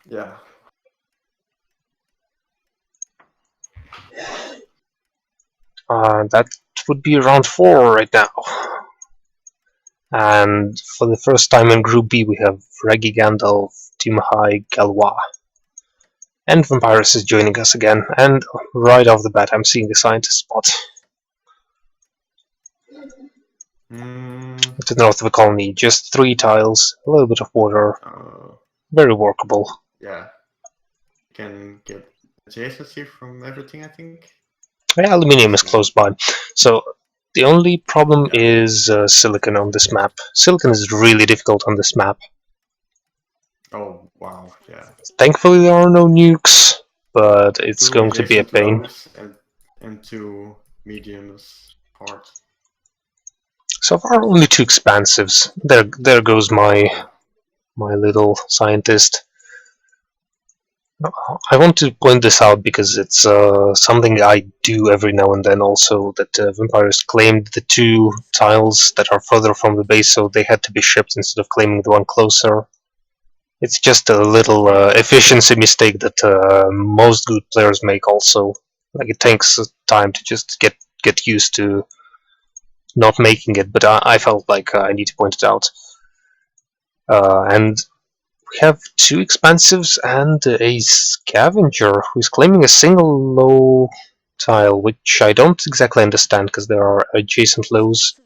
Yeah. That would be round 4 right now. And for the first time in Group B, we have Reggie Gandalf, Timahai, Galois. And Vampirus is joining us again. And right off the bat, I'm seeing a scientist spot. To the north of the colony, just 3 tiles, a little bit of water, very workable. Yeah. You can get adjacency from everything, I think. Yeah, aluminium is close by. So the only problem is silicon on this map. Silicon is really difficult on this map. Oh, wow, yeah. Thankfully there are no nukes, but it's going to be a pain. And 2 mediums part. So far only 2 expansives. There goes my little scientist. I want to point this out because it's something I do every now and then also, that Vampires claimed the 2 tiles that are further from the base, so they had to be shipped instead of claiming the one closer. It's just a little efficiency mistake that most good players make also. Like, it takes time to just get used to not making it, but I felt like I need to point it out. And we have 2 expansives and a scavenger who's claiming a single low tile, which I don't exactly understand because there are adjacent lows.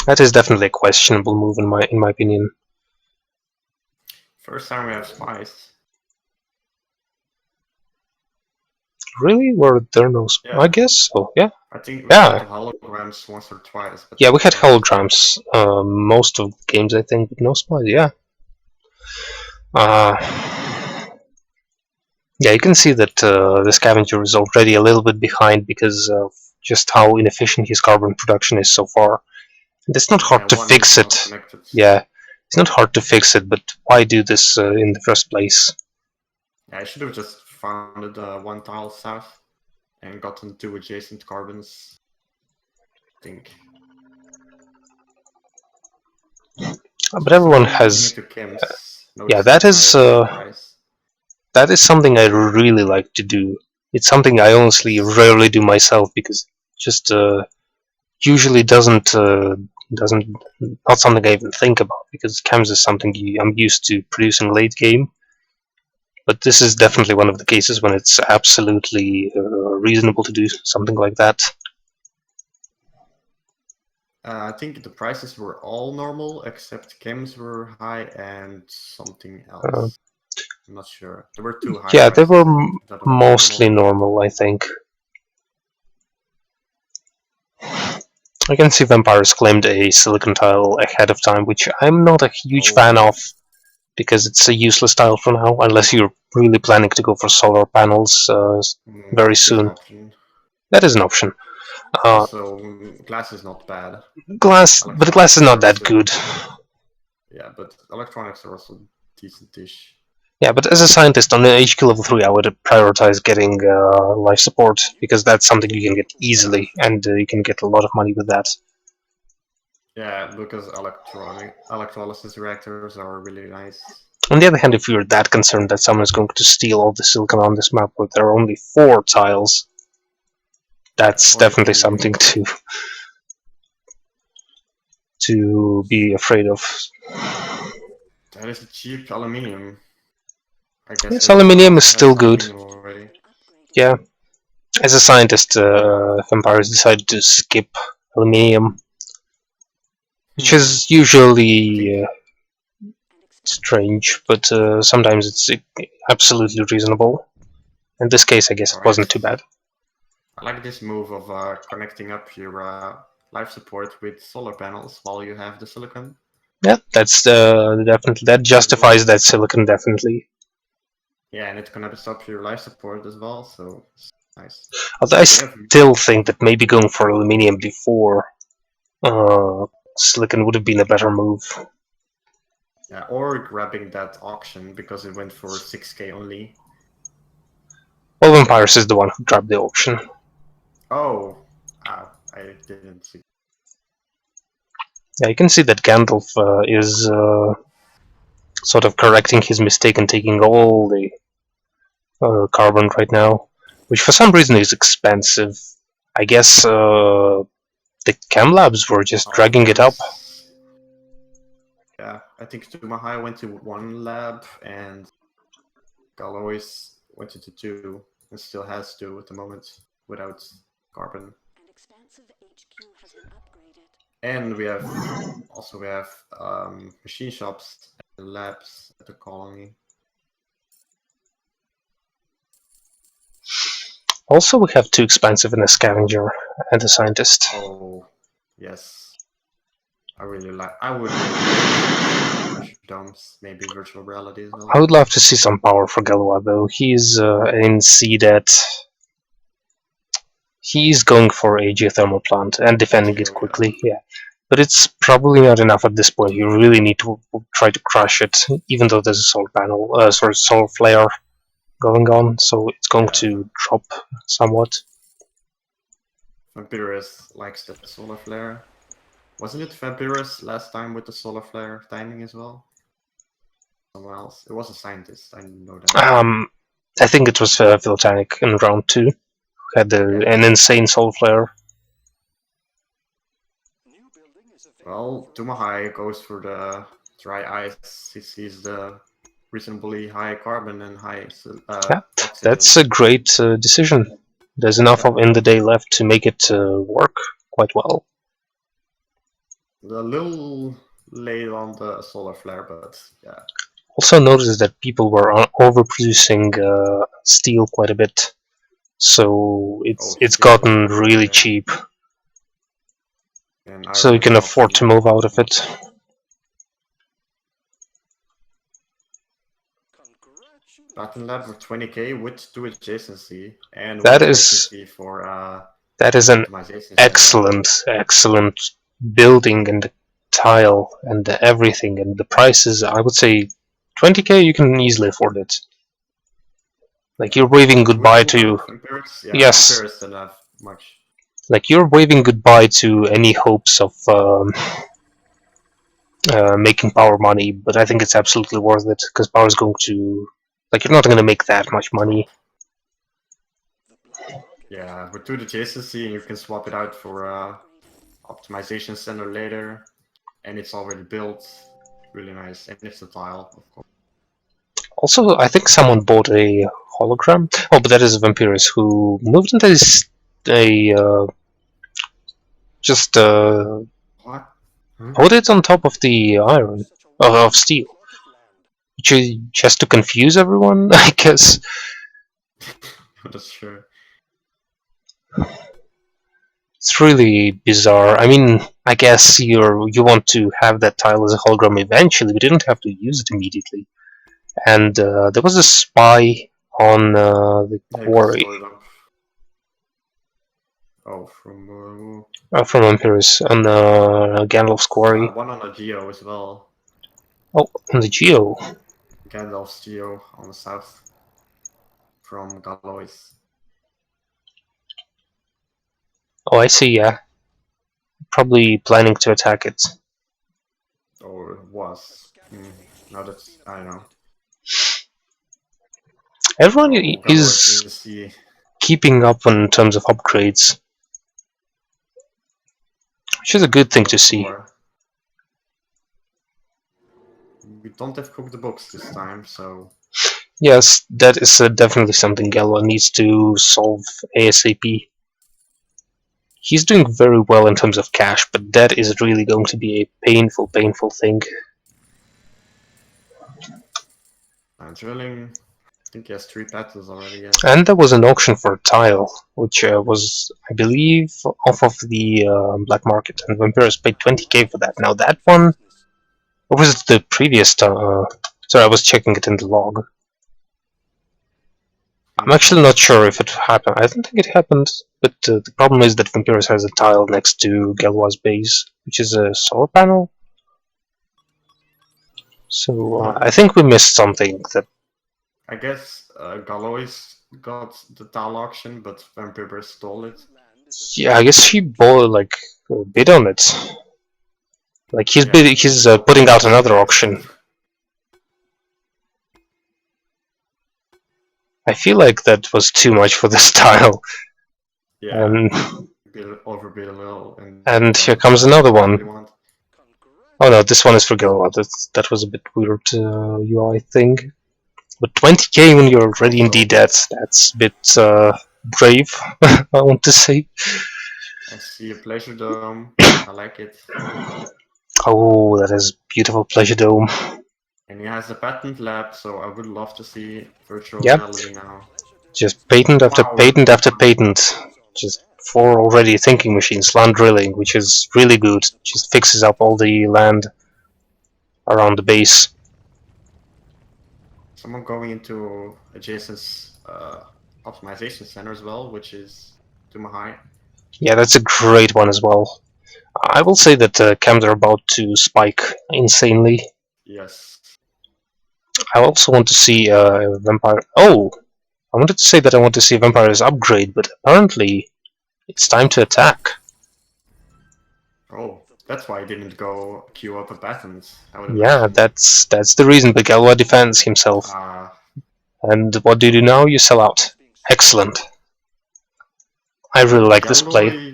That is definitely a questionable move in my opinion. First time we have spies. Really? Were there no spies? Yeah. I guess so, yeah. I think we had holograms once or twice. But yeah, we had holograms most of the games, I think, but no spies, yeah. Yeah, you can see that the scavenger is already a little bit behind because of just how inefficient his carbon production is so far. And it's not hard to fix it. Yeah, it's not hard to fix it, but why do this in the first place? Yeah, I should have just founded 1 tile south and gotten 2 adjacent carbons, I think. But everyone has... yeah, that is something I really like to do. It's something I honestly rarely do myself because just usually doesn't not something I even think about, because chems is something I'm used to producing late game. But this is definitely one of the cases when it's absolutely reasonable to do something like that. I think the prices were all normal except chems were high and something else. I'm not sure. There were 2 high. Yeah, they were mostly normal, I think. I can see Vampires claimed a silicon tile ahead of time, which I'm not a huge fan of, because it's a useless tile for now, unless you're really planning to go for solar panels very soon. That is an option. Also, glass is not bad. But glass is not that good. Yeah, but electronics are also decent-ish. Yeah, but as a scientist on the HQ level 3, I would prioritize getting life support, because that's something you can get easily, and you can get a lot of money with that. Yeah, because electrolysis reactors are really nice. On the other hand, if you're that concerned that someone is going to steal all the silicon on this map where there are only 4 tiles, that's definitely something to be afraid of. That is a cheap aluminium. I guess yes, aluminium is still good. Yeah. As a scientist, Vampires decided to skip aluminium, which is usually strange, but sometimes it's absolutely reasonable. In this case, I guess it wasn't too bad. I like this move of connecting up your life support with solar panels while you have the silicon. Yeah, that's definitely, that justifies that silicon, definitely. Yeah, and it connects up your life support as well, so it's nice. Although I still think that maybe going for aluminium before silicon would have been a better move. Yeah, or grabbing that auction because it went for 6k only. Well, Vampires is the one who grabbed the auction. Oh, I didn't see. Yeah, you can see that Gandalf is sort of correcting his mistake and taking all the carbon right now, which for some reason is expensive. I guess the chem labs were just dragging it up. Yeah, I think Tumahai went to 1 lab and Galois went into 2 and still has 2 at the moment without carbon. And we have machine shops and labs at the colony. Also, we have too expensive in a scavenger and a scientist. Oh, yes. I would like pressure domes, maybe virtual reality as well. I would love to see some power for Galois though. He's in C that he's going for a geothermal plant and defending it quickly, yeah. But it's probably not enough at this point. You really need to try to crush it, even though there's a solar panel, solar flare going on, so it's going to drop somewhat. Vampirus likes the solar flare. Wasn't it Vampirus last time with the solar flare timing as well? Someone else. It was a scientist. I know that. I think it was Philotanic in round 2. Who had an insane solar flare. Well, Tumahai goes for the dry ice. He sees the reasonably high carbon and high Yeah, that's a great decision. There's enough in the day left to make it work quite well. A little late on the solar flare, but yeah. Also noticed that people were overproducing steel quite a bit, so it's gotten really cheap. So you can afford to move out of it. Platinum Lab for 20k with 2 adjacency and that 1 is adjacency for that is an excellent building and the tile and the everything, and the prices. I would say 20k you can easily afford it. Like you're waving goodbye to yes. Much. Like you're waving goodbye to any hopes of making power money, but I think it's absolutely worth it because power is going to, like, you're not going to make that much money. Yeah, with 2 adjacency, you can swap it out for optimization center later, and it's already built. Really nice, and it's a tile, of course. Also, I think someone bought a hologram. Oh, but that is Vampirus who moved into just what? Put it on top of the iron of steel, which is just to confuse everyone, I guess. That's true. It's really bizarre. I mean, I guess you want to have that tile as a hologram eventually, but you don't have to use it immediately. And there was a spy on the quarry. Oh, from Vampirus on Gandalf's quarry. One on the Geo as well. Oh, on the Geo. Gandalf's Geo on the south from Galois. Oh, I see, yeah. Probably planning to attack it. Or it was. Now that's, I don't know. Everyone is keeping up in terms of upgrades, which is a good thing to see. We don't have cooked the books this time, so... Yes, that is definitely something Galois needs to solve ASAP. He's doing very well in terms of cash, but that is really going to be a painful thing. I'm drilling. I think he has 3 patterns already. Yes. And there was an auction for a tile, which was, I believe, off of the black market, and Vampirus paid 20k for that. Now that one, or was it the previous? Sorry, I was checking it in the log. I'm actually not sure if it happened. I don't think it happened, but the problem is that Vampirus has a tile next to Galois' base, which is a solar panel. So I think we missed something. That I guess Galois got the tile auction, but Vampirus stole it. Yeah, I guess she bought, like, bid on it. Like he's Yeah. he's putting out another auction. I feel like that was too much for this tile. Yeah. And Overbid a little, and here don't comes get what another you one. really want. Oh no, this one is for Gilwa. That was a bit weird UI thing. But 20k when you're already in Also, that's a bit brave, I want to say. I see a pleasure dome. I like it. Oh, that is beautiful Pleasure Dome. And he has a patent lab, so I would love to see virtual Yeah, reality now. just patent after Wow. patent after patent. Just four already thinking machines, land drilling, which is really good. Just fixes up all the land around the base. Someone going into adjacent optimization center as well, which is too high. Yeah, that's a great one as well. I will say that cams are about to spike insanely. Yes. I also want to see Vampire. Oh, I wanted to say that I want to see Vampire's upgrade, but apparently it's time to attack. Oh, that's why I didn't go queue up a patent, I would Yeah, imagine. that's the reason. But Galwa defends himself. And what do you do now? You sell out. Excellent. I really like this play.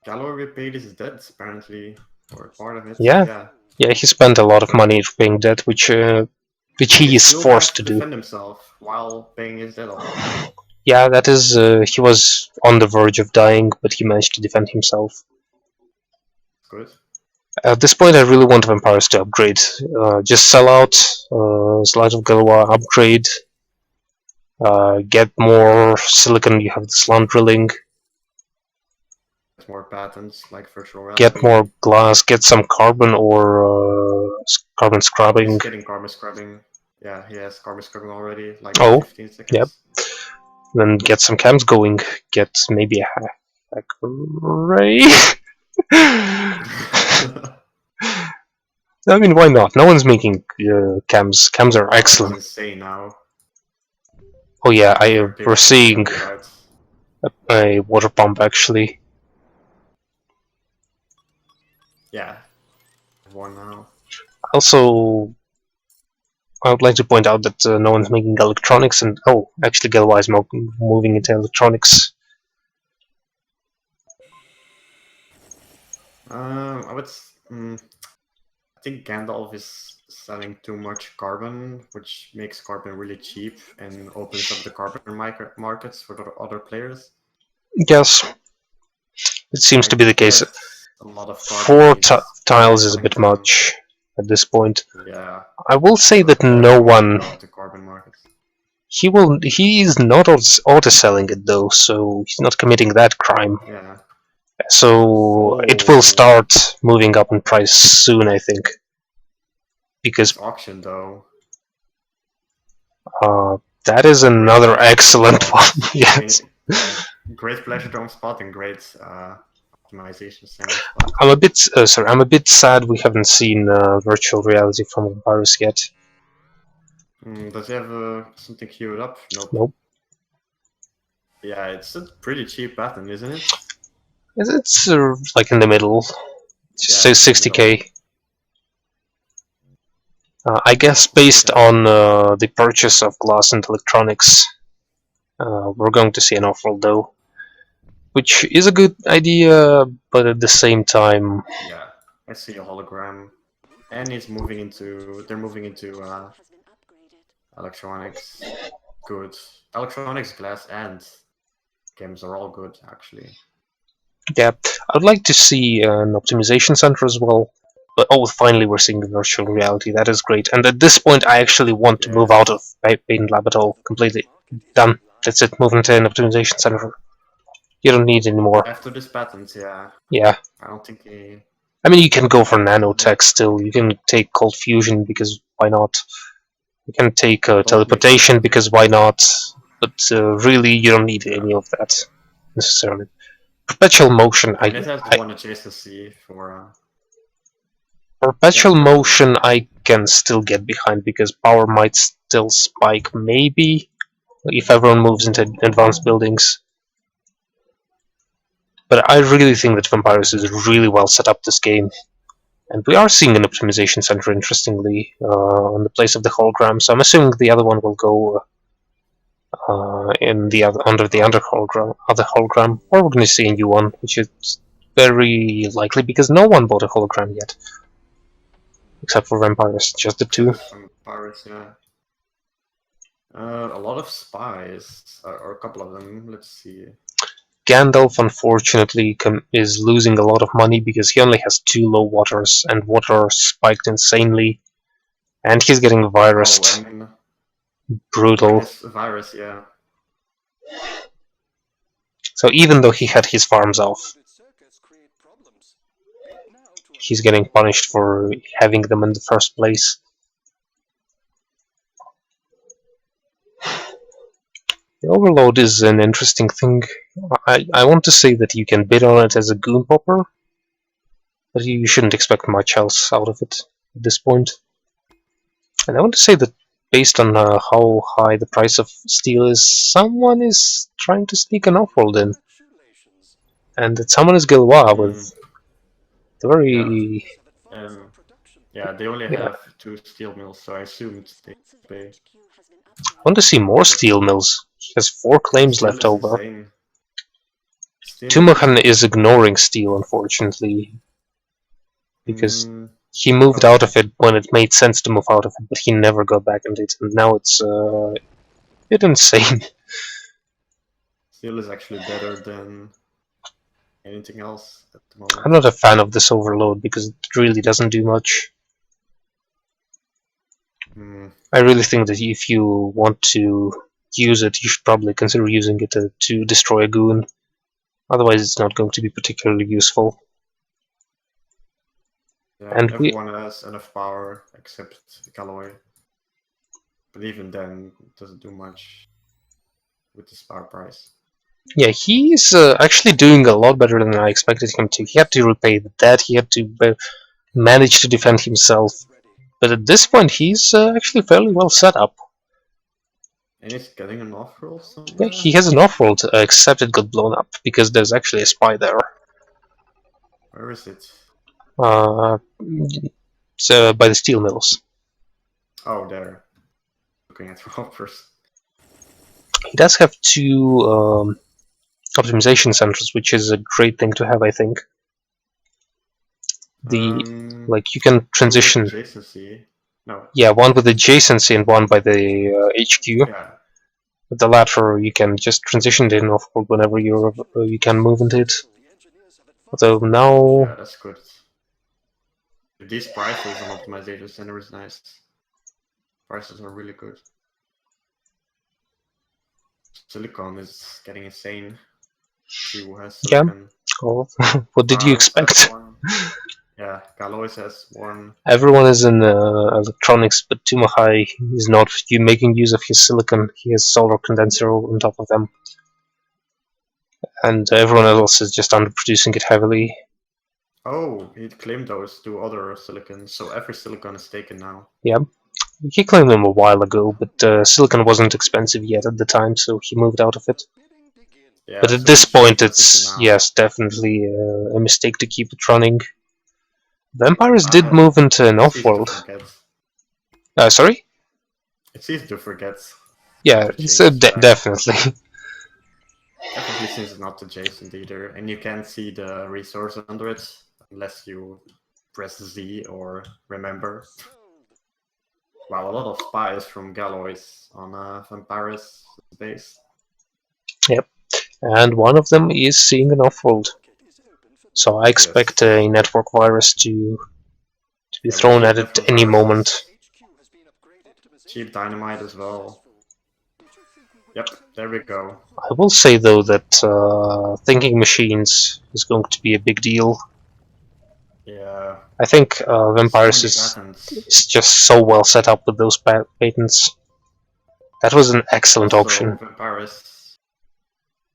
Galloway repaid his debts, apparently, or part of it. Yeah, Yeah. yeah. He spent a lot of money paying debt, which he He is still forced managed to to do. defend himself while paying his debt off. Yeah, that is. He was on the verge of dying, but he managed to defend himself. Good. At this point, I really want Vampires to upgrade. Just sell out, Slide of Galwa, upgrade, get more silicon. You have the slant drilling. More patents, like virtual Get reality. more glass. Get some carbon or carbon scrubbing. He's getting karma scrubbing. Yeah, he has karma scrubbing already, like Oh, 15 seconds. yep. Then get some cams going. Get maybe a hack ray. I mean, why not? No one's making cams. Cams are excellent. That's insane now. Oh yeah, we're seeing Right. a water pump actually. Yeah. One now. Also, I would like to point out that no one's making electronics, and oh, actually, Galwa is moving into electronics. I think Gandalf is selling too much carbon, which makes carbon really cheap and opens up the carbon markets for the other players. Yes, it seems to be the case. A lot of Four tiles is a bit much at this point. Yeah. I will say that no one. The carbon markets. He is not auto selling it though, so he's not committing that crime. Yeah. So it will start moving up in price soon, I think. Because this auction though. That is another excellent one. Yes. Great pleasure dome spot and great optimization spot. I'm a bit sorry. I'm a bit sad we haven't seen virtual reality from Virus yet. Does he have something queued up? Nope. Nope. Yeah, it's a pretty cheap pattern, isn't it? It's like in the middle. Just say 60k. I guess based on the purchase of glass and electronics, we're going to see an off-roll though, which is a good idea, but at the same time, yeah, I see a hologram, and it's moving into. They're moving into electronics. Good. Electronics, glass, and games are all good actually. Yeah, I'd like to see an optimization center as well. But oh, finally we're seeing virtual reality. That is great. And at this point, I actually want to move out of Patent Lab at all. Completely done. That's it. Moving to an optimization center. You don't need any more. After this patent, yeah. Yeah. I don't think he. I mean, you can go for nanotech still. You can take cold fusion because why not? You can take teleportation because why not? But really, you don't need any of that necessarily. Perpetual motion. It has one adjacency for. Perpetual motion I can still get behind because power might still spike, maybe, if everyone moves into advanced buildings. But I really think that Vampires is really well set up this game. And we are seeing an optimization center, interestingly, on the place of the hologram. So I'm assuming the other one will go in the under the other hologram, or we're going to see a new one, which is very likely because no one bought a hologram yet, except for vampires, just the two. Just from Paris, yeah. A lot of spies, or a couple of them. Let's see. Gandalf, unfortunately, is losing a lot of money because he only has 2 low waters, and water spiked insanely, and he's getting virused. Oh, and Brutal. virus, yeah. So even though he had his farms off, he's getting punished for having them in the first place. The Overload is an interesting thing. I want to say that you can bid on it as a goon popper, but you shouldn't expect much else out of it at this point. And I want to say that based on how high the price of steel is, someone is trying to sneak an off-world in. And that someone is Gilwa with the very... Yeah, they only have 2 steel mills, so I assumed they pay. I want to see more steel mills. He has 4 claims left over. Tumahan is ignoring steel, unfortunately, because he moved out of it when it made sense to move out of it, but he never got back into it, and now it's a bit insane. Steel is actually better than anything else at the moment. I'm not a fan of this overload because it really doesn't do much. I really think that if you want to use it, you should probably consider using it to destroy a goon. Otherwise, it's not going to be particularly useful. Yeah, and everyone has enough power except Galloway. But even then, it doesn't do much with the power price. Yeah, he's actually doing a lot better than I expected him to. He had to repay the debt, he had to manage to defend himself. But at this point, he's actually fairly well set up. And he's getting an off-roll somewhere? Yeah, he has an off-roll, except it got blown up, because there's actually a spy there. Where is it? So by the steel mills. Oh, there. Looking at robbers. He does have 2 optimization centers, which is a great thing to have, I think. Like you can transition. Adjacency. No. Yeah, one with adjacency and one by the HQ. Yeah. With the latter, you can just transition in off-world whenever you can move into it. Although now... Yeah, that's good. These prices on optimization center is nice. Prices are really good. Silicon is getting insane. See who has silicon. Yeah. Oh, what did you expect? Yeah, Galois has 1. Everyone is in electronics, but Tumahai is not making use of his silicon. He has solar condenser on top of them. And everyone else is just underproducing it heavily. Oh, he claimed those 2 other silicons, so every silicon is taken now. Yeah, he claimed them a while ago, but silicon wasn't expensive yet at the time, so he moved out of it. Yeah, but at this point, it's, yes, definitely a mistake to keep it running. Vampires did move into an off-world. Sorry? It's easy to forget. Yeah, it's definitely. Definitely since it's not adjacent either, and you can't see the resource under it unless you press Z or remember. Wow, a lot of spies from Galois on Vampires base. Yep, and one of them is seeing an off-world. So I expect a network virus to be thrown at it any moment. Cheap dynamite as well. Yep, there we go. I will say though that thinking machines is going to be a big deal. Yeah. I think Vampires is just so well set up with those patents. That was an excellent option. Vampires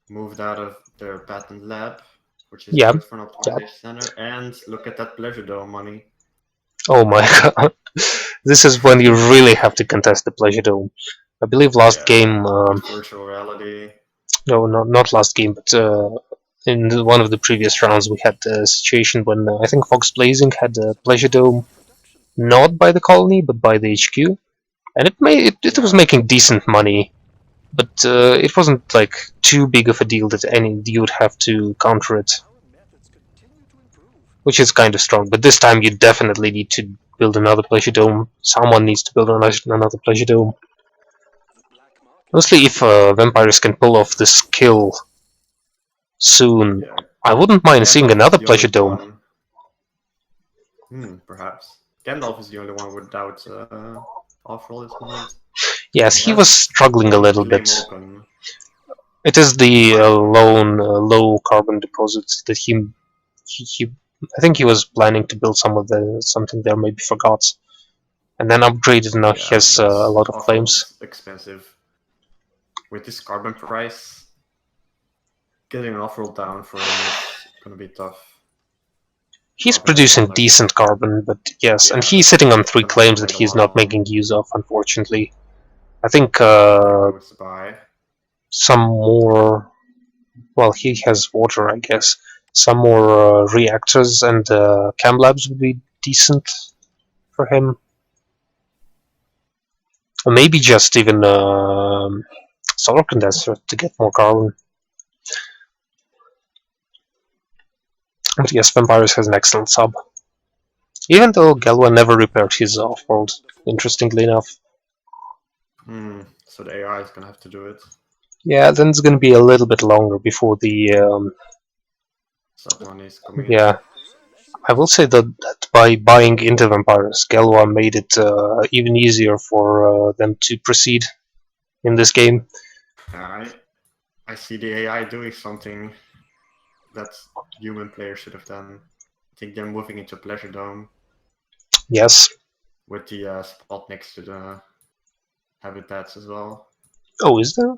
moved out of their patent lab, which is good for an optimization center, and look at that pleasure dome money. Oh my god. This is when you really have to contest the pleasure dome. I believe last game... virtual reality. No, not last game, but in one of the previous rounds, we had a situation when I think Fox Blazing had a Pleasure Dome not by the colony but by the HQ, and it was Yeah. making decent money, but it wasn't like too big of a deal that any you would have to counter it, which is kind of strong. But this time you definitely need to build another Pleasure Dome. Someone needs to build another Pleasure Dome. Mostly if vampires can pull off this kill soon, Yeah. I wouldn't mind seeing Gandalf is another the only Pleasure Dome. one. Perhaps. Gandalf is the only one without off-roll at this moment. Yes, he was struggling a one little claim bit. open. It is the lone low carbon deposits that he I think he was planning to build something there, maybe forgot, and then upgraded. Now he Yeah, has but a lot of claims. off-roll's expensive. With this carbon price, getting an off-roll down for him is gonna be tough. He's Well, he has producing like, decent carbon, but yes, and yeah, he's but sitting on it's 3 gonna claims that accumulate a he's not while. making use of, unfortunately. I think There goes by. some more. Well, he has water, I guess. Some more reactors and chem labs would be decent for him. Or maybe just even solar condenser to get more carbon. And yes, Vampires has an excellent sub. Even though Galwa never repaired his off-world, interestingly enough. So the AI is gonna have to do it. Yeah, then it's gonna be a little bit longer before the Sub money is coming in. yeah. I will say that by buying into Vampires, Galwa made it even easier for them to proceed in this game. I see the AI doing something that human players should have done. I think they're moving into Pleasure Dome. Yes. With the spot next to the habitats as well. Oh, is there?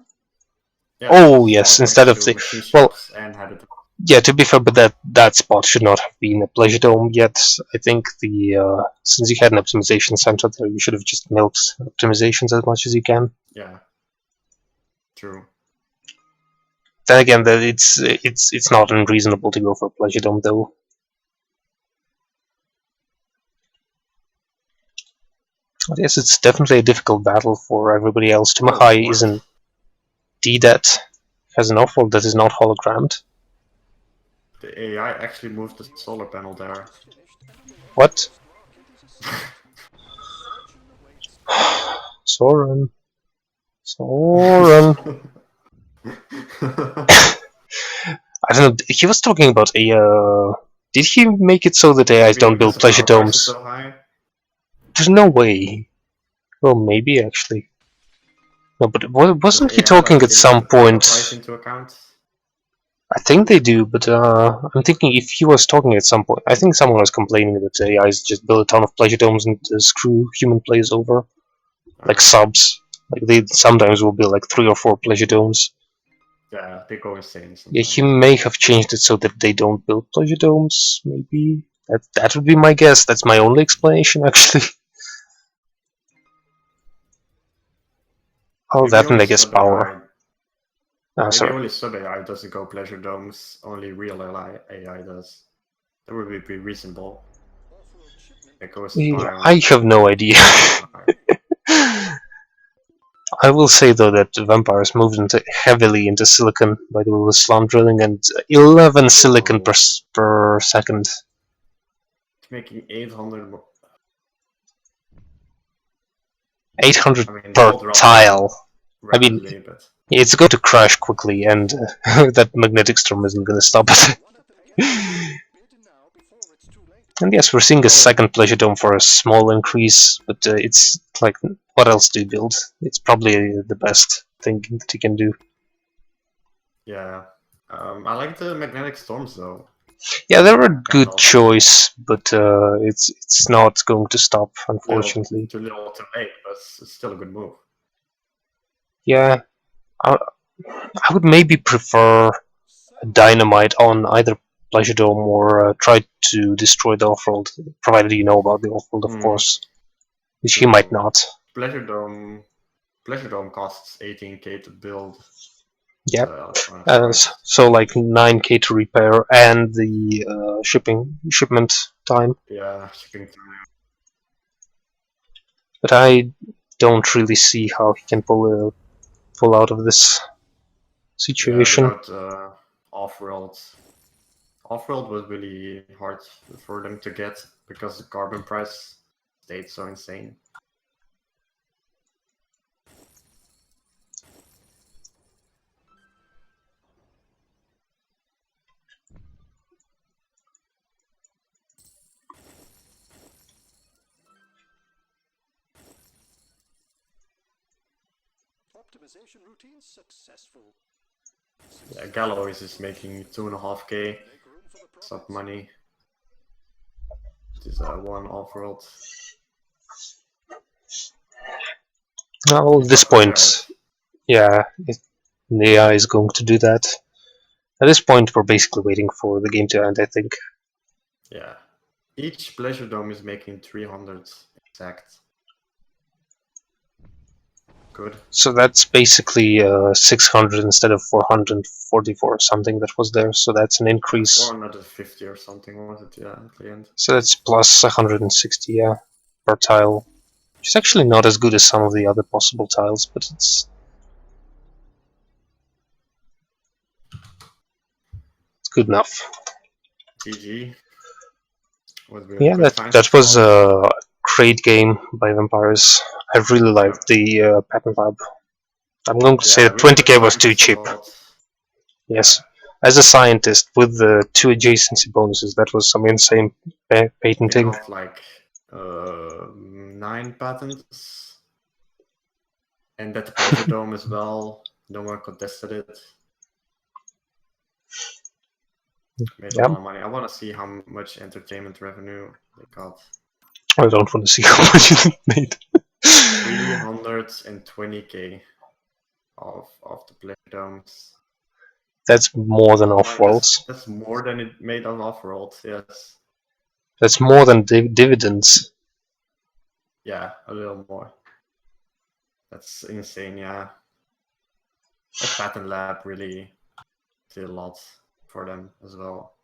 Yeah, oh, yes, instead of the... machine Well, shops and habitats. yeah, to be fair, but that spot should not have been a Pleasure Dome yet. I think the since you had an optimization center there, you should have just milked optimizations as much as you can. Yeah, true. Then again, that it's not unreasonable to go for a Pleasure Dome, though. I guess it's definitely a difficult battle for everybody else. Timahai is in DDET, has an off-world that is not hologrammed. The AI actually moved the solar panel there. What? Soren. I don't know. He was talking about a. Did he make it so that AIs don't build Pleasure Domes? So high? There's no way. Well, maybe actually. No, but wasn't he talking at some point? Into account? I think they do, but I'm thinking if he was talking at some point, I think someone was complaining that AIs just build a ton of Pleasure Domes and screw human players over, like subs. Like they sometimes will build like 3 or 4 Pleasure Domes. Yeah, they go insane. Sometimes. Yeah, he may have changed it so that they don't build Pleasure Domes. Maybe that would be my guess. That's my only explanation, actually. Oh, that and I guess power. Maybe only sub AI doesn't go Pleasure Domes. Only real AI does. That would be reasonable. It goes I have no idea. I will say though that Vampires moved heavily into silicon by the way with slam drilling and 11 silicon per second. It's making 800 more. 800 per tile. I mean, it's going to crash quickly, and that magnetic storm isn't going to stop it. And yes, we're seeing a second Pleasure Dome for a small increase, but it's like, what else do you build? It's probably the best thing that you can do. Yeah, I like the magnetic storms though. Yeah, they're a good choice, but it's not going to stop, unfortunately. Too little to make, but it's still a good move. Yeah, I would maybe prefer a dynamite on either Pleasure Dome or try to destroy the off-world, provided you know about the off-world, of course, which he might not. Pleasure Dome costs 18k to build. Yep. electronics price. So like 9K to repair and the shipment time. Yeah, shipping time. But I don't really see how he can pull out of this Yeah, situation. without off-world. Off-world was really hard for them to get because the carbon price stayed so insane. Optimization routine successful. Yeah, Gallows is making 2.5K. Make room for the It's up profits. money. It is one off-world. Now at He's this not point, prepared. yeah, the AI is going to do that. At this point, we're basically waiting for the game to end, I think. Yeah. Each pleasure dome is making 300 exact. Good. So that's basically 600 instead of 444 or something that was there. So that's an increase. 450 or something was it? Yeah, at the end. So that's plus 160, yeah, per tile. Which is actually not as good as some of the other possible tiles, but it's good enough. GG. Was a Yeah, good that find that for was Squad. a great game by Vampires. I really liked the patent lab. I'm going to say Yeah, that really good 20k was too find cheap. slot. Yes. Yeah. As a scientist with the 2 adjacency bonuses, that was some insane We patenting. got like 9 patents. And that pleasure dome as well. No one contested it. Made a Yeah, lot of money. I want to see how much entertainment revenue they got. I don't want to see how much it made. 320k of the pleasure domes. That's more than Oh my, off-worlds. that's more than it made on off-world. Yes. That's more than dividends. Yeah, a little more. That's insane. Yeah. That patent lab really did a lot for them as well.